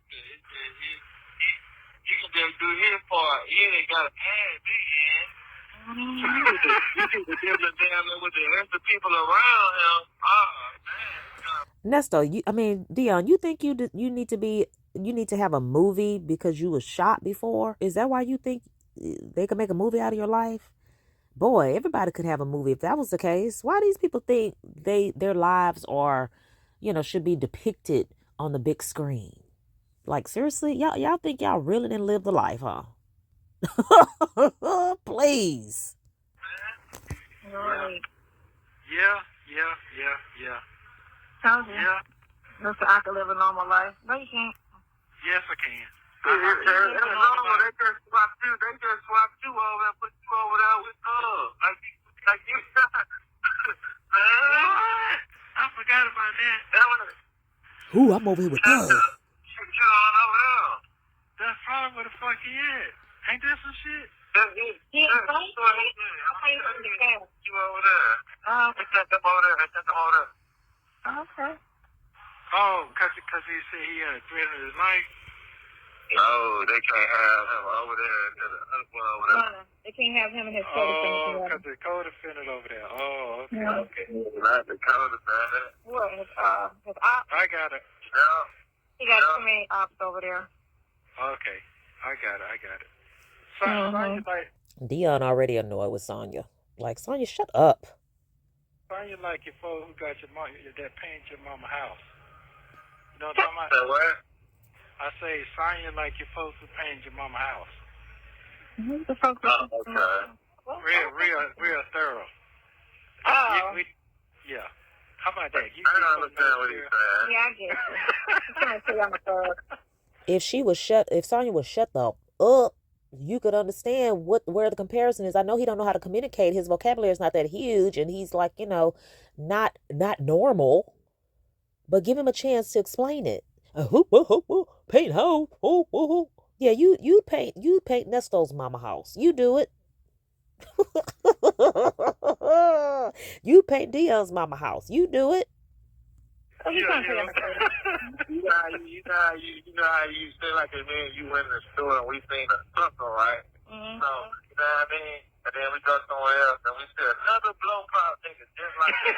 Speaker 1: He can just do his part. He ain't got to add me in. You need to deal with the rest of the people around him. Oh, man.
Speaker 2: Nesto, Deon, you think you need to have a movie because you was shot before? Is that why you think they could make a movie out of your life? Boy, everybody could have a movie if that was the case. Why do these people think their lives are, should be depicted on the big screen? Like, seriously, y'all think y'all really didn't live the life, huh? Please.
Speaker 3: Right.
Speaker 4: Yeah.
Speaker 3: Told you.
Speaker 4: Yeah.
Speaker 3: Listen, I can live a normal life. No, you can't.
Speaker 4: Yes, I can.
Speaker 1: They just swapped you over and put you over there with like you.
Speaker 4: What? I forgot about that.
Speaker 2: Ooh, I'm over here with Doug.
Speaker 1: You on over there.
Speaker 4: That's probably where the fuck he at. Ain't that some shit?
Speaker 1: You over there. They sent them over there.
Speaker 3: Okay.
Speaker 4: Oh, because he said he had a threat of his life.
Speaker 1: No, they can't have him over there.
Speaker 3: They can't have him and his
Speaker 4: Oh, because the co-defendant over there. Oh, okay.
Speaker 3: Yeah.
Speaker 4: Okay.
Speaker 1: Not the co-defendant.
Speaker 3: What? His op?
Speaker 4: I got it.
Speaker 1: Yeah.
Speaker 3: He got too many ops over there.
Speaker 4: Okay. I got it. Sonya, like,
Speaker 2: Deon already annoyed with Sonya. Like, Sonya, shut up.
Speaker 4: Sonya like your folks who got your mom that paint your mama house. You know what I'm talking about?
Speaker 1: So what?
Speaker 4: I say Sonya like your folks who paint your mama house.
Speaker 3: The folks.
Speaker 1: Oh, okay.
Speaker 4: Real thorough.
Speaker 3: Oh.
Speaker 4: Yeah. How about that?
Speaker 1: I don't understand what he's saying.
Speaker 3: Yeah, I get you. I'm trying to say I'm a thug.
Speaker 2: If Sonya would shut the up, you could understand where the comparison is. I know he don't know how to communicate. His vocabulary is not that huge, and he's like, not normal. But give him a chance to explain it. Paint house. Yeah, you'd paint Nesto's mama house. You do it. You paint Deon's mama house. You do it.
Speaker 3: Oh, he's trying to say I'm a thug.
Speaker 1: You know how you say like a man, you went in the store and we seen a circle, right?
Speaker 3: Mm-hmm.
Speaker 1: So, you know what I mean? And then we go somewhere else and we see another blow pop nigga just like that.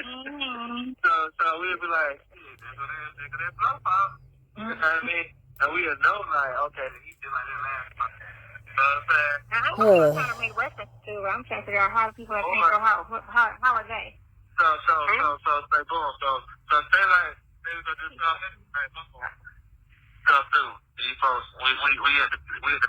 Speaker 3: Mm-hmm.
Speaker 1: So we'd be like, nigga, that blow pop. You know what I mean? And we would know like, okay, he did like that last time. You know what I'm saying?
Speaker 3: Now, I know what you're trying to make reference to. I'm trying to figure out how the people that paint your house, how are they?
Speaker 1: So say boom. So say like they was gonna do something, like boom. So dude, these folks we at the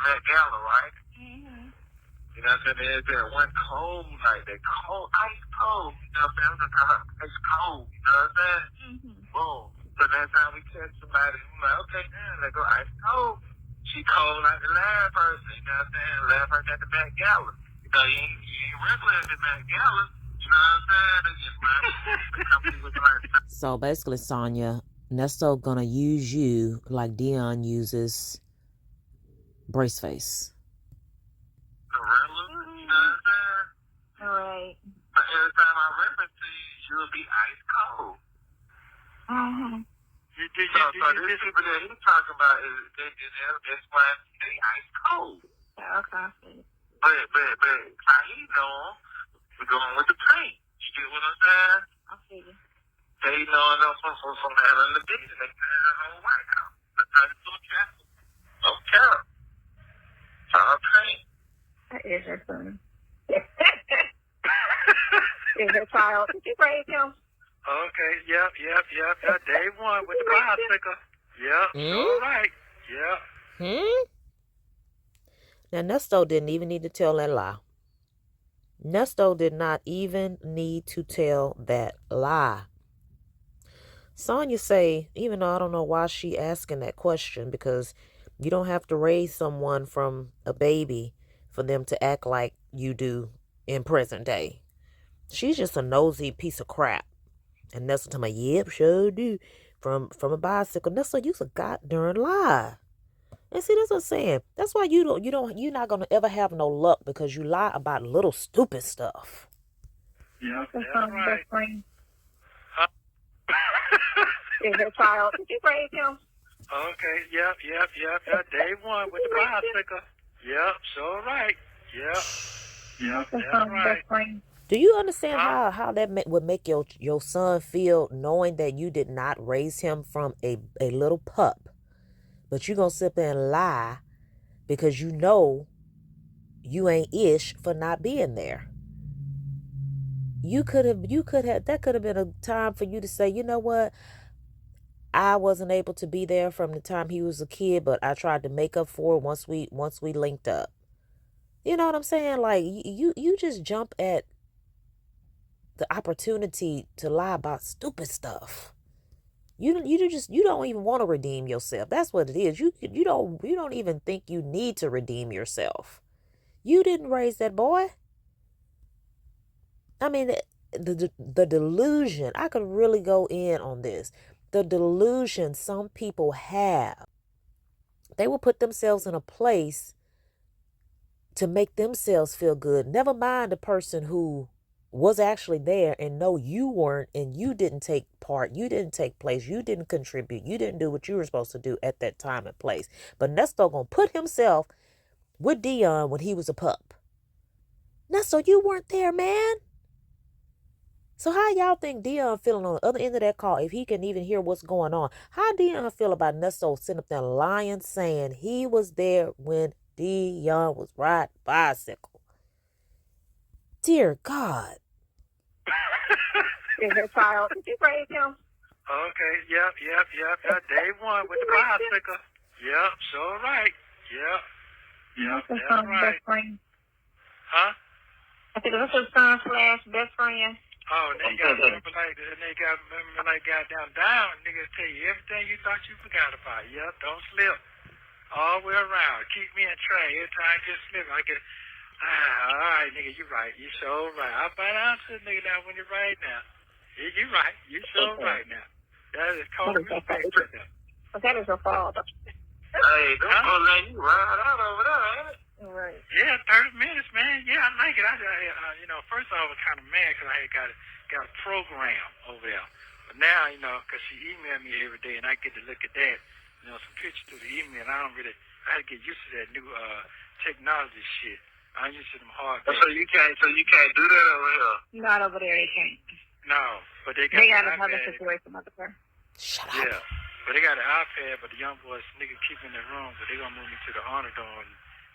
Speaker 1: Met Gala, right?
Speaker 3: Mm-hmm.
Speaker 1: You know what I'm saying? There's one cold night, that cold, ice cold. You know what I'm saying? I'm just kind of ice cold. You know what I'm saying?
Speaker 3: Mm-hmm.
Speaker 1: Boom. So next time we catch somebody, we're like, okay, damn, they go ice cold. She cold like the last person. You know what I'm saying? The last person at the Met Gala. You know, you ain't regular at the Met Gala. You know what I'm saying? They just
Speaker 2: So basically, Sonya, Nesto gonna use you like Deon uses Braceface.
Speaker 1: Gorilla, you know what I'm saying?
Speaker 3: Right.
Speaker 1: But every time I reference to you, you'll be ice cold.
Speaker 3: Mm-hmm.
Speaker 1: So these people that he's talking about is when they ice cold.
Speaker 3: Yeah, okay.
Speaker 1: But how he know we're going with the paint. You get what I'm saying?
Speaker 3: I see you.
Speaker 1: They know enough from having the beach and they painted the whole White House. But turn it to a castle. No carrot. All paint.
Speaker 3: That is your son. Is your child? Did you praise him?
Speaker 4: Okay, yep. Day one with the bicycle. Yep, all right. Yep.
Speaker 2: Now, Nesto didn't even need to tell that lie. Nesto did not even need to tell that lie. Sonya say, even though I don't know why she asking that question, because you don't have to raise someone from a baby for them to act like you do in present day. She's just a nosy piece of crap. And Nesto tell me, yep, sure do. From a bicycle. Nesto, you's a goddamn lie. And see, that's what I'm saying. That's why you're not gonna ever have no luck, because you lie about little stupid stuff.
Speaker 4: Yeah, that's right.
Speaker 3: Is your child? Did you praise him?
Speaker 4: Okay, yep. Day one with the bicycle. Yep, sure right. Yep, that's right.
Speaker 2: Do you understand how that would make your son feel, knowing that you did not raise him from a little pup, but you gonna sit there and lie because you know you ain't ish for not being there? That could have been a time for you to say, you know what? I wasn't able to be there from the time he was a kid, but I tried to make up for it once we linked up. You know what I'm saying? Like, you just jump at the opportunity to lie about stupid stuff. You don't even want to redeem yourself. That's what it is. You don't even think you need to redeem yourself. You didn't raise that boy. I mean, the delusion. I could really go in on this. The delusion some people have. They will put themselves in a place to make themselves feel good. Never mind the person who was actually there and know you weren't, and you didn't take part, you didn't take place, you didn't contribute, you didn't do what you were supposed to do at that time and place. But Nesto gonna put himself with Deon when he was a pup. Nesto, you weren't there, man. So how y'all think Deon feeling on the other end of that call, if he can even hear what's going on? How Deon feel about Nesto sitting up there lying, saying he was there when Deon was riding bicycle? Dear God.
Speaker 3: Is your child? Did you raise him?
Speaker 4: Okay, yep. Day one with the bicycle. Yep, sure right. Yep, that's right.
Speaker 3: Best friend.
Speaker 4: Huh?
Speaker 3: I think this is son / best friend.
Speaker 4: Oh, and they got remember like goddamn down. Niggas tell you everything you thought you forgot about. Yep, don't slip. All the way around. Keep me in track. Every time I get slip, I get all right, nigga, you right. You sure right. I bite out to the nigga now when you're right now. You right. You sure right now. That is cold respect to them.
Speaker 3: But that is your father.
Speaker 1: Hey, don't let you ride out over there, ain't it?
Speaker 3: Right.
Speaker 4: Yeah, 30 minutes, man. Yeah, I like it. First off, I was kind of mad because I had got a program over there. But now, because she emailed me every day, and I get to look at that, some pictures through the email. I had to get used to that new technology shit. I'm used to them hard days.
Speaker 1: So you can't do that over here?
Speaker 3: Not over there, they can't.
Speaker 4: No, but they
Speaker 3: got another
Speaker 4: iPad.
Speaker 3: situation over there.
Speaker 2: Shut up.
Speaker 4: Yeah, but they got an iPad, but the young boys, nigga, keep in their room, but they going to move me to the honor dorm,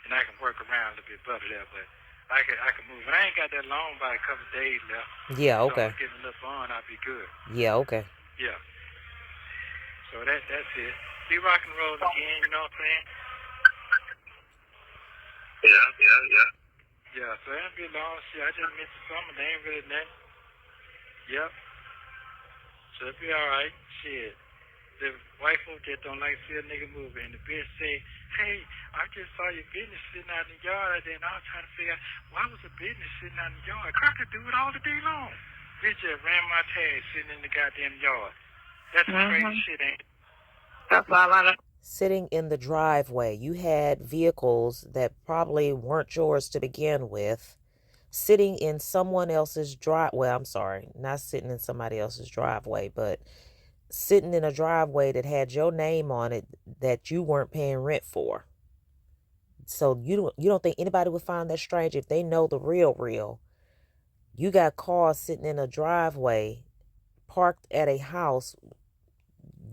Speaker 4: and I can work around a little bit better there, but I can move. And I ain't got that long by a couple of days left.
Speaker 2: Yeah, okay.
Speaker 4: So I'm getting a little bond, I'll be good.
Speaker 2: Yeah, okay.
Speaker 4: Yeah. So that's it. Be rock and roll again, you know what I'm saying?
Speaker 1: Yeah.
Speaker 4: Yeah, so that'll be long shit. I just missed the summer. They ain't really nothing. Yep. So it'll be alright. Shit. The white folk just don't like to see a nigga move. And the bitch say, hey, I just saw your business sitting out in the yard. And I was trying to figure out, why was a business sitting out in the yard? Crap could do it all the day long. Bitch just ran my tag sitting in the goddamn yard. That's some crazy shit, ain't it?
Speaker 3: That's why a lot of...
Speaker 2: Sitting in the driveway. You had vehicles that probably weren't yours to begin with, sitting in someone else's driveway. Well, I'm sorry, not sitting in somebody else's driveway, but sitting in a driveway that had your name on it that you weren't paying rent for. So you don't think anybody would find that strange if they know the real. You got cars sitting in a driveway parked at a house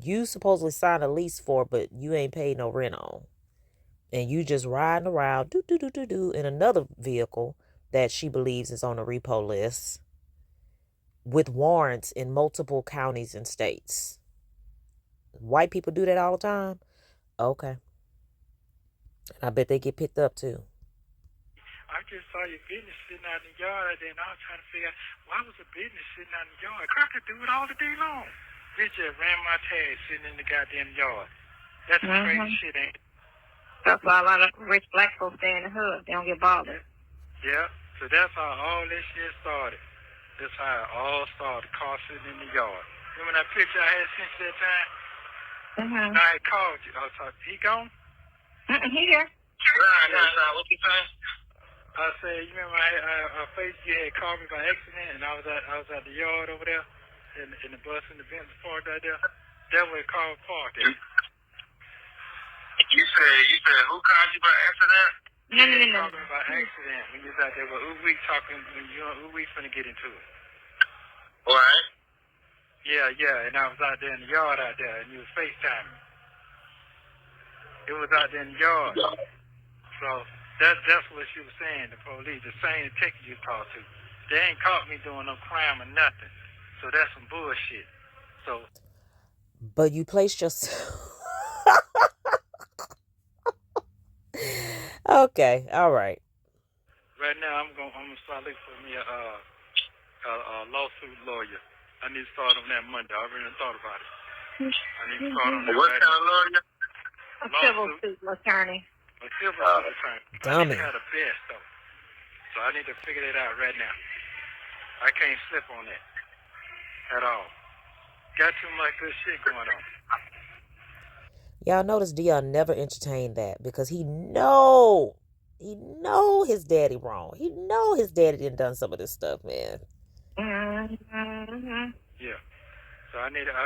Speaker 2: you supposedly signed a lease for, but you ain't paid no rent on. And you just riding around in another vehicle that she believes is on a repo list with warrants in multiple counties and states. White people do that all the time? Okay. I bet they get picked up too.
Speaker 4: I just saw your business sitting out in the yard, and I was trying to figure out, why was a business sitting out in the yard? Crap could do it all the day long. Bitch just ran my tag sitting in the goddamn yard. That's some crazy shit, ain't it?
Speaker 3: That's why a lot of rich black folks stay in the hood. They don't get bothered.
Speaker 4: Yeah. So that's how all this shit started. That's how it all started. Car sitting in the yard. Remember that picture I had sent you that time?
Speaker 3: Mm-hmm.
Speaker 4: I had called you. I was talking. He gone?
Speaker 3: He here.
Speaker 1: Nah. What you saying?
Speaker 4: I said, you remember I faced you had called me by accident, and I was at the yard over there. In the bus in the Benz park right there. That way car was parked there.
Speaker 1: You said who called you by accident?
Speaker 3: No.
Speaker 4: Called me by accident when you was out there with we talking when we finna get into it.
Speaker 1: Right.
Speaker 4: Yeah, and I was out there in the yard out there and you was FaceTiming. It was out there in the yard.
Speaker 1: Yeah.
Speaker 4: So that's what she was saying, the police, the same detective you talked to. They ain't caught me doing no crime or nothing. So that's some bullshit. So,
Speaker 2: but you placed yourself. Okay, all right.
Speaker 4: Right now, I'm gonna start looking for me a lawsuit lawyer. I need to start on that Monday. I already thought about it. I need to start on that.
Speaker 1: What kind of lawyer?
Speaker 3: A civil suit attorney.
Speaker 4: A civil suit attorney.
Speaker 2: Dummy.
Speaker 4: I need to have the best though. So I need to figure that out right now. I can't slip on that. At all. Got too much good shit going on.
Speaker 2: Y'all notice Deon never entertained that because he know his daddy wrong. He know his daddy done some of this stuff, man.
Speaker 3: Mm-hmm.
Speaker 4: Yeah. So I don't need to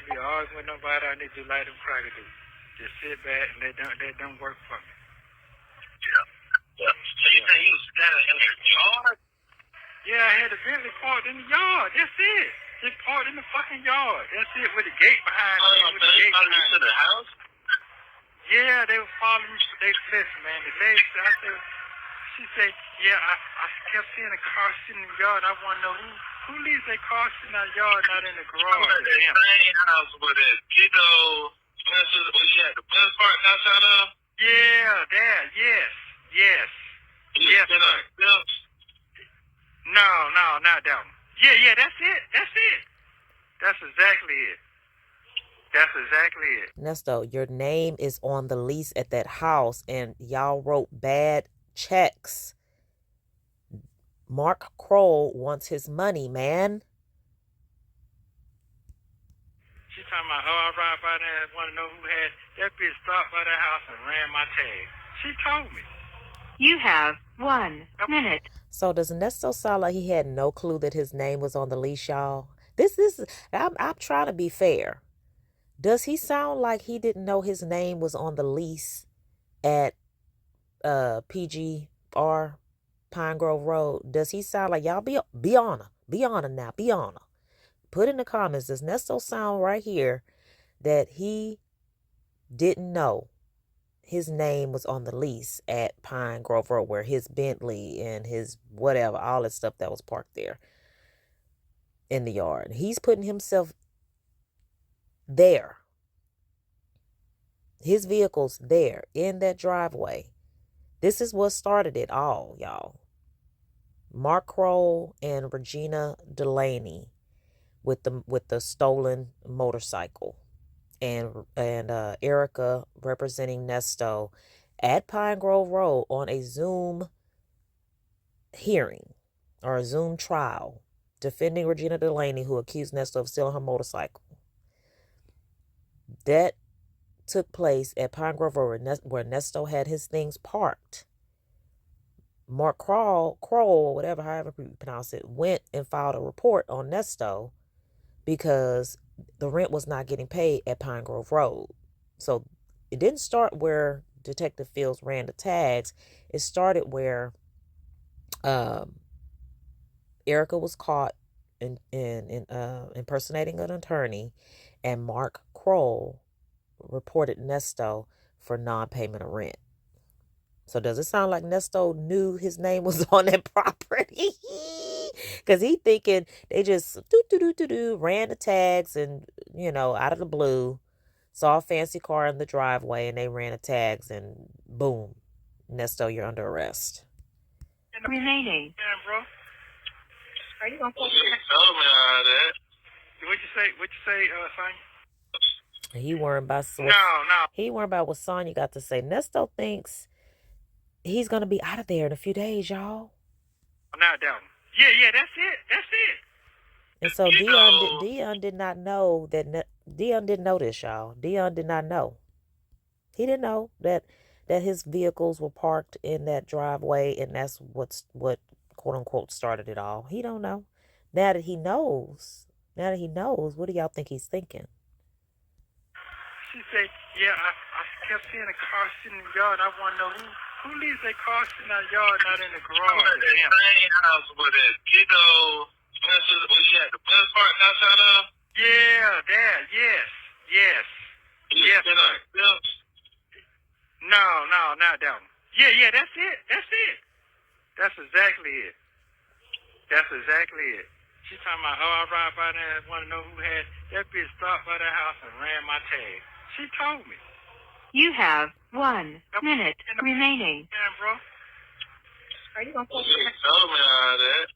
Speaker 4: be arguing with nobody. I need to like them crackers do. Just sit back and let them work for me.
Speaker 1: Yeah. So you say you was standing in the yard?
Speaker 4: Yeah, I had a Bentley parked in the yard. That's it. Just parked in the fucking yard. That's it, with the gate behind me.
Speaker 1: Oh, they followed you to the house?
Speaker 4: Yeah, they were following me. Listen, man, the lady, she said, yeah, I kept seeing a car sitting in the yard. I want to know who leaves their cars in our yard, not in the garage?
Speaker 1: That same house with that kiddo, where you had the bus park outside of?
Speaker 4: Yeah, that, yes. Yes, sir. No, not that one. Yeah, that's it. That's exactly it.
Speaker 2: Nesto, your name is on the lease at that house, and y'all wrote bad checks. Mark Kroll wants his money, man.
Speaker 4: She talking about, I ride by there and want to know who had that bitch stopped by the house and ran my tag. She told me.
Speaker 3: You have 1 minute.
Speaker 2: So does Nesto sound like he had no clue that his name was on the lease, y'all? I'm trying to be fair. Does he sound like he didn't know his name was on the lease at PGR Pine Grove Road? Does he sound like, y'all be on her now, be on her. Put in the comments, does Nesto sound right here that he didn't know his name was on the lease at Pine Grove Road, where his Bentley and his whatever, all that stuff that was parked there in the yard? He's putting himself there. His vehicle's there in that driveway. This is what started it all, y'all. Mark Kroll and Regina Delaney with the stolen motorcycle, and Erica representing Nesto at Pine Grove Road on a Zoom hearing or a Zoom trial, defending Regina Delaney, who accused Nesto of stealing her motorcycle. That took place at Pine Grove Road, where Nesto had his things parked. Mark Kroll, or whatever, however you pronounce it, went and filed a report on Nesto because the rent was not getting paid at Pine Grove Road. So it didn't start where Detective Fields ran the tags. It started where Erica was caught in impersonating an attorney, and Mark Kroll reported Nesto for non-payment of rent. So does it sound like Nesto knew his name was on that property? Because he thinking they just ran the tags and, out of the blue, saw a fancy car in the driveway and they ran the tags and boom, Nesto, you're under arrest.
Speaker 3: Remaining.
Speaker 4: Yeah, bro.
Speaker 3: Are you going to
Speaker 1: Told me all that.
Speaker 4: What'd you say, Sonya?
Speaker 2: He worried about He worried about what Sonya got to say. Nesto thinks he's gonna be out of there in a few days, y'all.
Speaker 4: Not that one. Yeah, that's it.
Speaker 2: And so Deon did not know that. Deon didn't know this, y'all. Deon did not know. He didn't know that his vehicles were parked in that driveway, and that's what quote unquote started it all. He don't know. Now that he knows, what do y'all think he's thinking?
Speaker 4: She said, yeah, I kept seeing a car sitting in the yard. I want to know who leaves their car sitting in the yard, not in the garage.
Speaker 1: That same house with that kiddo, where you had the bus park outside of?
Speaker 4: Yeah, that, yes. Yes, sir. No, not that one. Yeah, that's it. That's exactly it. She talking about, I ride by there and want to know who had that bitch stopped by the house and ran my tag. She told me.
Speaker 3: You have 1 minute remaining.
Speaker 4: Yeah, bro.
Speaker 3: Are you going to
Speaker 1: told me all that.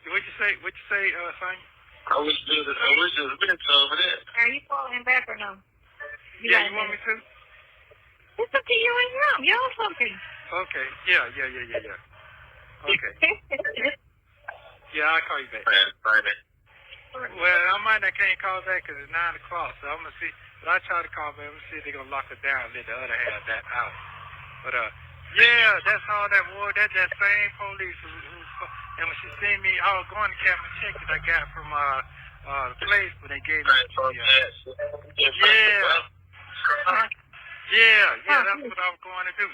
Speaker 4: What'd you say, Sonya?
Speaker 1: I wish you had been told me that.
Speaker 3: Are you calling back or no?
Speaker 4: You want me to?
Speaker 3: It's up to you and him. Y'all talking.
Speaker 4: Okay. Yeah. Okay. Yeah, I'll call you back. Well, I can't call back because it's 9 o'clock, so I'm going to see. But I try to call back. I'm going to see if they're going to lock it down and let the other half that out. But, yeah, that's all that was. That's that same police who and when she seen me, I was going to cap and check that I got from the place when they gave me the Yeah, that's what I was going to do.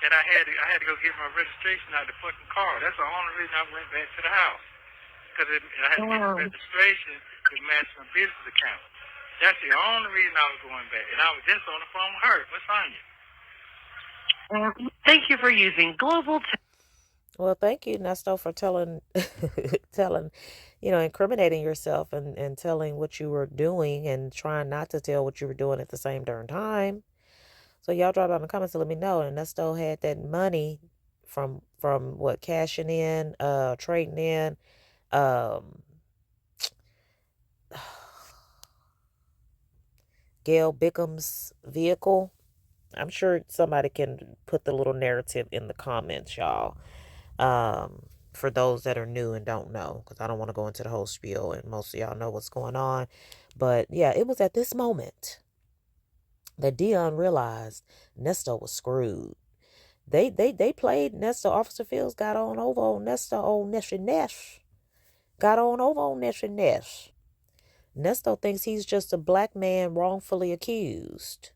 Speaker 4: And I had to go get my registration out of the fucking car. That's the only reason I went back to the house. Because I had to get the registration to match my business account. That's the only reason I was going back. And I was just on the phone with her. What's on you?
Speaker 3: Thank you for using Global.
Speaker 2: Well, thank you, Nesto, for telling incriminating yourself and telling what you were doing and trying not to tell what you were doing at the same darn time. So y'all drop down in the comments to let me know. And Nesto had that money from what, cashing in, trading in, Gail Bickham's vehicle. I'm sure somebody can put the little narrative in the comments, y'all. For those that are new and don't know, because I don't want to go into the whole spiel, and most of y'all know what's going on. But yeah, it was at this moment that Deon realized Nesto was screwed. They played Nesto. Officer Fields got on over on Nesto, old Nesh. Got on over on Nesh. Nesto thinks he's just a black man wrongfully accused.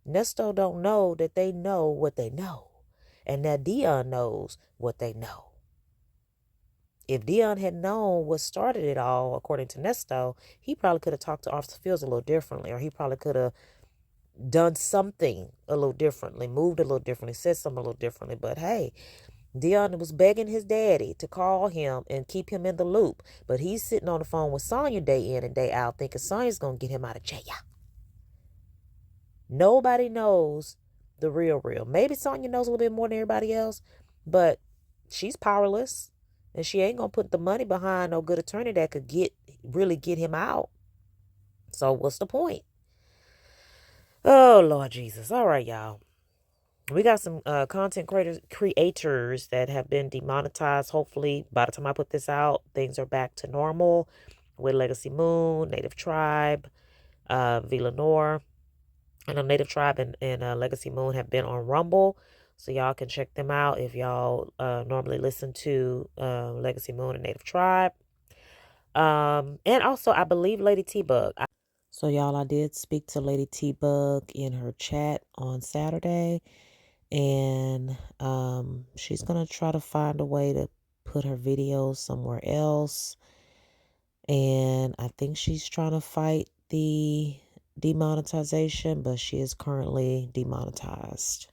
Speaker 2: Nesto don't know that they know what they know. And that Deon knows what they know. If Deon had known what started it all, according to Nesto, he probably could have talked to Officer Fields a little differently, or he probably could have done something a little differently, moved a little differently, said something a little differently. But hey, Deon was begging his daddy to call him and keep him in the loop. But he's sitting on the phone with Sonya day in and day out, thinking Sonya's going to get him out of jail. Nobody knows the real. Maybe Sonya knows a little bit more than everybody else, but she's powerless. And she ain't going to put the money behind no good attorney that could really get him out. So what's the point? Oh, Lord Jesus. All right, y'all. We got some content creators that have been demonetized. Hopefully, by the time I put this out, things are back to normal with Legacy Moon, Native Tribe, Villanor. I know Native Tribe and Legacy Moon have been on Rumble, so y'all can check them out if y'all normally listen to Legacy Moon and Native Tribe. And also, I believe Lady T-Bug. So, y'all, I did speak to Lady T-Bug in her chat on Saturday. And she's going to try to find a way to put her videos somewhere else. And I think she's trying to fight the demonetization, but she is currently demonetized.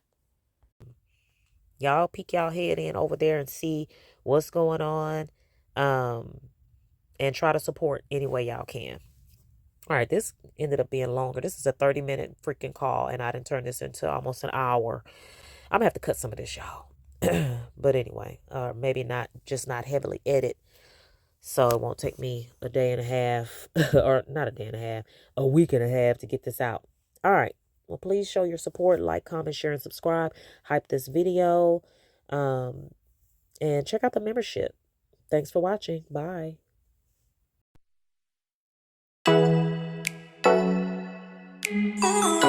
Speaker 2: Y'all peek y'all head in over there and see what's going on. And try to support any way y'all can. All right, this ended up being longer. This is a 30-minute freaking call, and I didn't turn this into almost an hour. I'm going to have to cut some of this, y'all. But anyway, maybe not heavily edit. So it won't take me a day and a half, or not a day and a half, a week and a half to get this out. All right. Well, please show your support, like, comment, share, and subscribe. Hype this video. And check out the membership. Thanks for watching. Bye.
Speaker 5: Oh.